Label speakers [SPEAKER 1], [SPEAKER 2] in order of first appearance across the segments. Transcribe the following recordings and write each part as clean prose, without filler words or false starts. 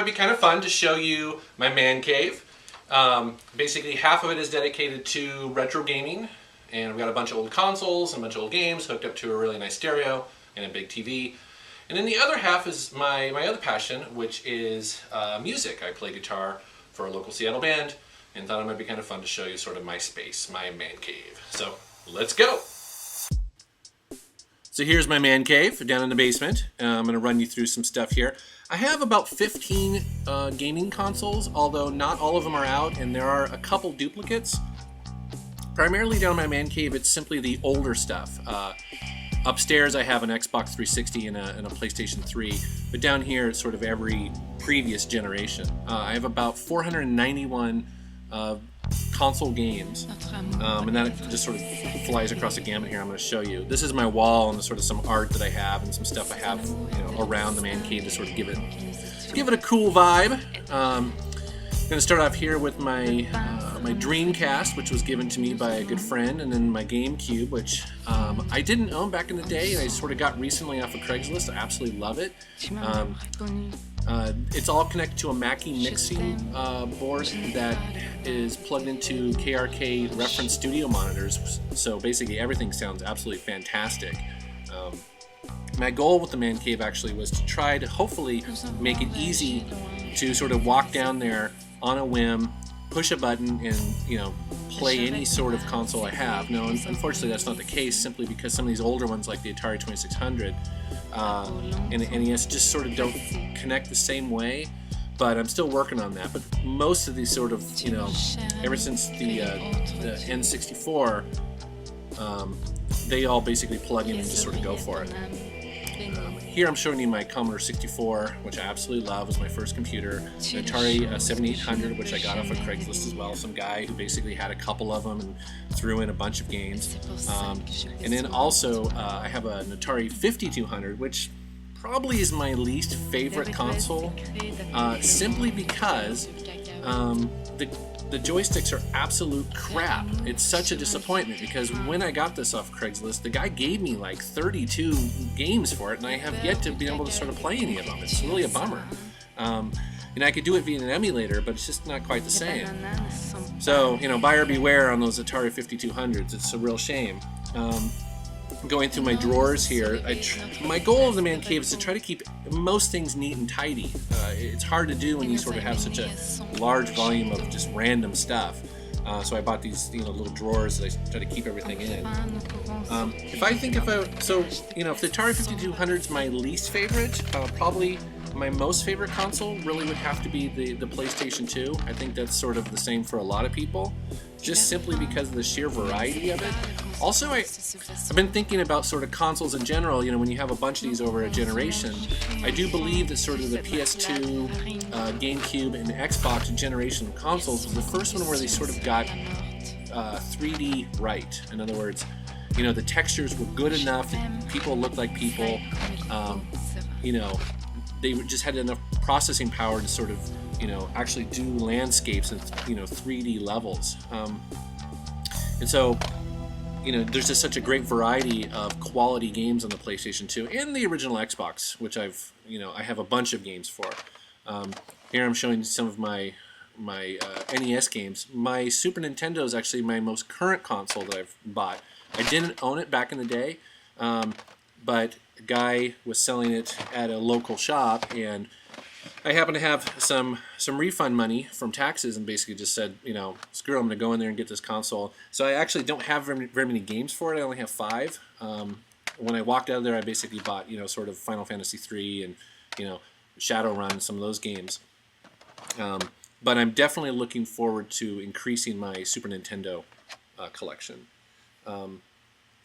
[SPEAKER 1] be kind of fun to show you my man cave. Basically, half of it is dedicated to retro gaming, and we've got a bunch of old consoles and a bunch of old games hooked up to a really nice stereo and a big TV. And then the other half is my other passion, which is music. I play guitar for a local Seattle band, and thought it might be kind of fun to show you sort of my space, my man cave. So let's go! So here's my man cave down in the basement. I'm going to run you through some stuff here. I have about 15 gaming consoles, although not all of them are out, and there are a couple duplicates. Primarily down in my man cave, it's simply the older stuff. Upstairs I have an Xbox 360 and a PlayStation 3, but down here it's sort of every previous generation. I have about 491 console games, and that just sort of flies across the gamut here. I'm going to show you. This is my wall and sort of some art that I have and some stuff I have, around the man cave to sort of give it a cool vibe. I'm going to start off here with my Dreamcast, which was given to me by a good friend, and then my Gamecube, which I didn't own back in the day, and I sort of got recently off of Craigslist. I absolutely love it. It's all connected to a Mackie mixing board that is plugged into KRK reference studio monitors, so basically everything sounds absolutely fantastic. My goal with the man cave actually was to try to hopefully make it easy to sort of walk down there on a whim, push a button, and play any sort of console I have. No, unfortunately that's not the case, simply because some of these older ones like the Atari 2600 and the NES just sort of don't connect the same way, but I'm still working on that. But most of these sort of, ever since the N64, they all basically plug in and just sort of go for it. Here I'm showing you my Commodore 64, which I absolutely love. It was my first computer. An Atari 7800, which I got off of Craigslist as well. Some guy who basically had a couple of them and threw in a bunch of games. And then also I have an Atari 5200, which probably is my least favorite console, simply because the joysticks are absolute crap. It's such a disappointment, because when I got this off Craigslist, the guy gave me like 32 games for it, and I have yet to be able to sort of play any of them. It's really a bummer. And I could do it via an emulator, but it's just not quite the same. So, buyer beware on those Atari 5200s. It's a real shame. Going through my drawers here, my goal of the man cave is to try to keep most things neat and tidy. It's hard to do when you sort of have such a large volume of just random stuff. So I bought these little drawers that I try to keep everything in. If the Atari 5200 is my least favorite, probably my most favorite console really would have to be the PlayStation 2. I think that's sort of the same for a lot of people, just simply because of the sheer variety of it. Also, I've been thinking about sort of consoles in general. When you have a bunch of these over a generation, I do believe that sort of the PS2, GameCube, and Xbox generation of consoles was the first one where they sort of got 3D right. In other words, the textures were good enough that people looked like people. They just had enough processing power to sort of, actually do landscapes at, 3D levels. And so, there's just such a great variety of quality games on the PlayStation 2 and the original Xbox, which I have a bunch of games for. Here I'm showing some of my NES games. My Super Nintendo is actually my most current console that I've bought. I didn't own it back in the day, but a guy was selling it at a local shop, and I happened to have some refund money from taxes, and basically just said, screw it, I'm going to go in there and get this console. So I actually don't have very many games for it. I only have 5. When I walked out of there, I basically bought, sort of Final Fantasy 3 and, Shadowrun, some of those games. But I'm definitely looking forward to increasing my Super Nintendo collection.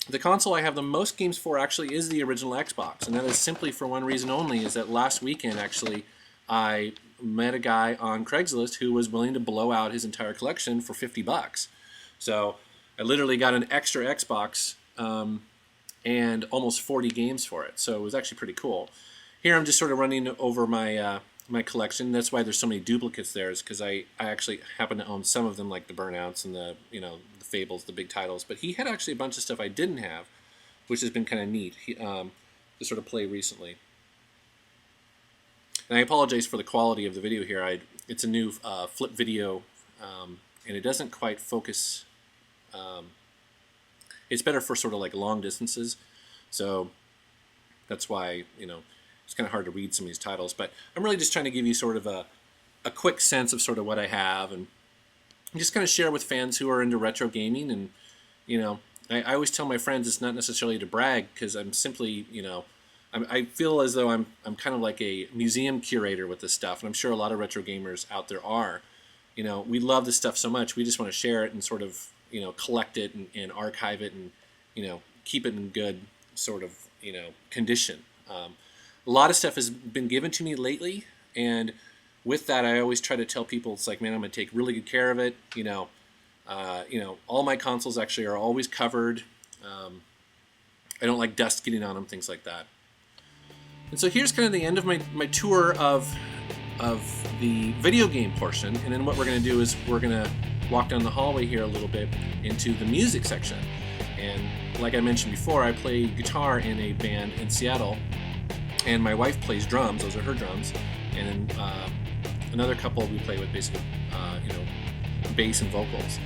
[SPEAKER 1] The console I have the most games for actually is the original Xbox, and that is simply for one reason only, is that last weekend actually I met a guy on Craigslist who was willing to blow out his entire collection for $50. So I literally got an extra Xbox and almost 40 games for it, so it was actually pretty cool. Here I'm just sort of running over my my collection. That's why there's so many duplicates there, is because I actually happen to own some of them, like the Burnouts and the the Fables, the big titles. But he had actually a bunch of stuff I didn't have, which has been kind of neat to sort of play recently. And I apologize for the quality of the video here. It's a new flip video, and it doesn't quite focus. It's better for sort of like long distances, so that's why, you know, it's kind of hard to read some of these titles. But I'm really just trying to give you sort of a quick sense of sort of what I have, and just kind of share with fans who are into retro gaming. And, you know, I always tell my friends it's not necessarily to brag, because I'm simply, you know, I feel as though I'm kind of like a museum curator with this stuff, and I'm sure a lot of retro gamers out there are. You know, we love this stuff so much, we just want to share it and sort of, you know, collect it and archive it, and, you know, keep it in good sort of, you know, condition. A lot of stuff has been given to me lately, and with that, I always try to tell people, it's like, man, I'm going to take really good care of it. You know, all my consoles actually are always covered. I don't like dust getting on them, things like that. And so here's kind of the end of my tour of the video game portion. And then what we're going to do is we're going to walk down the hallway here a little bit into the music section. And like I mentioned before, I play guitar in a band in Seattle, and my wife plays drums. Those are her drums. And then another couple we play with, basically, you know, bass and vocals.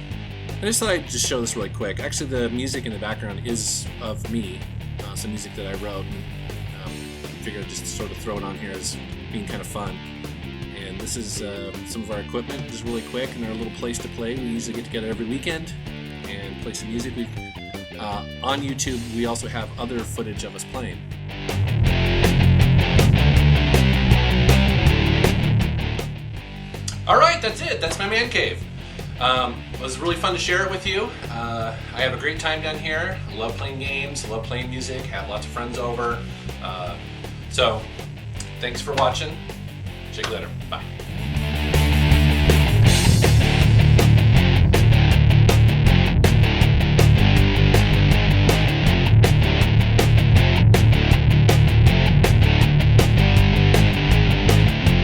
[SPEAKER 1] I just thought I'd just show this really quick. Actually, the music in the background is of me, some music that I wrote, and I figured I'd just sort of throw it on here as being kind of fun. And this is some of our equipment, just really quick, and our little place to play. We usually get together every weekend and play some music. On YouTube, we also have other footage of us playing. All right, that's it. That's my man cave. It was really fun to share it with you. I have a great time down here. I love playing games, I love playing music, have lots of friends over. So, thanks for watching. Check you later. Bye.